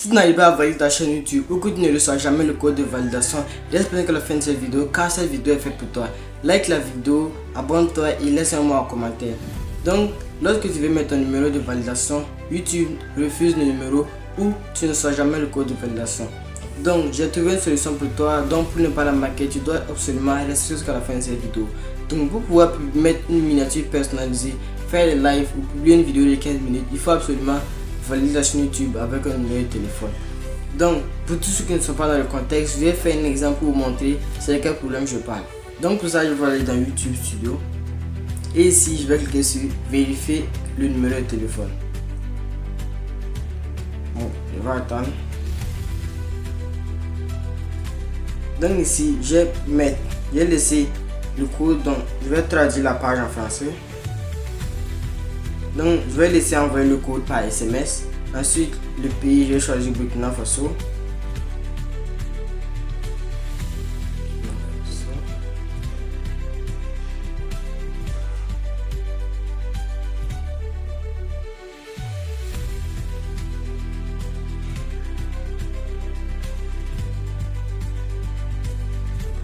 Si tu n'arrives pas à valider ta chaîne YouTube ou que tu ne reçois jamais le code de validation, reste à la fin de cette vidéo car cette vidéo est faite pour toi. Like la vidéo, abonne-toi et laisse-moi un commentaire. Donc, lorsque tu veux mettre ton numéro de validation, YouTube refuse le numéro ou tu ne reçois jamais le code de validation. Donc, j'ai trouvé une solution pour toi. Donc, pour ne pas la manquer, tu dois absolument rester jusqu'à la fin de cette vidéo. Donc, pour pouvoir mettre une miniature personnalisée, faire des lives ou publier une vidéo de 15 minutes, il faut absolument valider la chaîne YouTube avec un numéro de téléphone. Donc, pour tous ceux qui ne sont pas dans le contexte, je vais faire un exemple pour vous montrer c'est de quel problème je parle. Donc, pour ça, je vais aller dans YouTube Studio. Et ici, je vais cliquer sur vérifier le numéro de téléphone. Bon, je vais attendre. Donc ici, j'ai laissé le code, donc je vais traduire la page en français. Donc je vais laisser envoyer le code par SMS. Ensuite, le pays, je vais choisir Burkina Faso.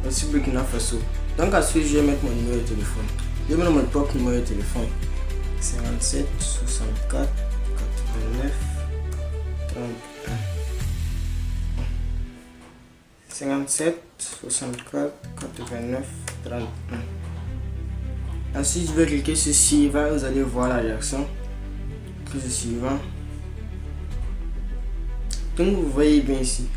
Voici Burkina Faso. Donc ensuite, je vais mettre mon numéro de téléphone. Je vais mettre mon propre numéro de téléphone. 57 64 89 31. 57 64 89 31. Ensuite, je vais cliquer sur suivant. Vous allez voir la réaction. Cliquez sur suivant. Donc vous voyez bien ici.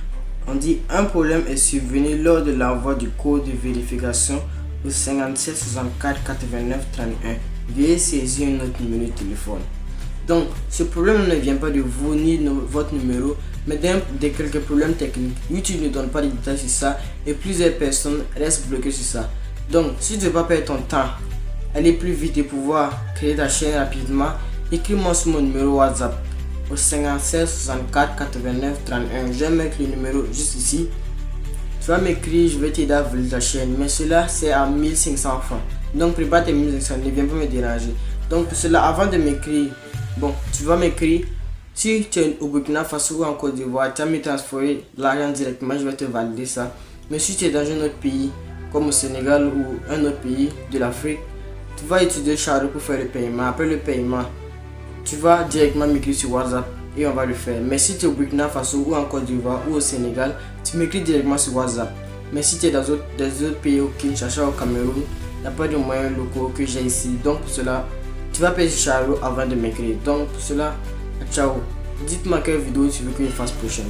On dit un problème est survenu lors de l'envoi du code de vérification au 57 64 89 31. Veuillez saisir un autre numéro de téléphone. Donc, ce problème ne vient pas de vous ni de votre numéro, mais de quelques problèmes techniques. YouTube ne donne pas de détails sur ça et plusieurs personnes restent bloquées sur ça. Donc, si tu ne veux pas perdre ton temps, aller plus vite et pouvoir créer ta chaîne rapidement, écris-moi sur mon numéro WhatsApp au 57 64 89 31. Je vais mettre le numéro juste ici. Tu vas m'écrire, je vais t'aider à valider ta chaîne, mais cela c'est à 1500 francs. Donc prépare tes 1500, ne viens pas me déranger. Donc pour cela, avant de m'écrire, bon, tu vas m'écrire. Si tu es au Burkina Faso ou en Côte d'Ivoire, tu vas me transférer l'argent directement, je vais te valider ça. Mais si tu es dans un autre pays, comme au Sénégal ou un autre pays de l'Afrique, tu vas utiliser Charo pour faire le paiement. Après le paiement, tu vas directement m'écrire sur WhatsApp et on va le faire. Mais si tu es au Burkina Faso ou en Côte d'Ivoire ou au Sénégal, tu m'écris directement sur WhatsApp. Mais si tu es dans d'autres pays, au Kinshasa, au Cameroun, il n'y a pas de moyens locaux que j'ai ici. Donc pour cela, tu vas payer Charo avant de m'écrire. Donc pour cela, ciao. Dites-moi quelle vidéo tu veux que je fasse prochainement.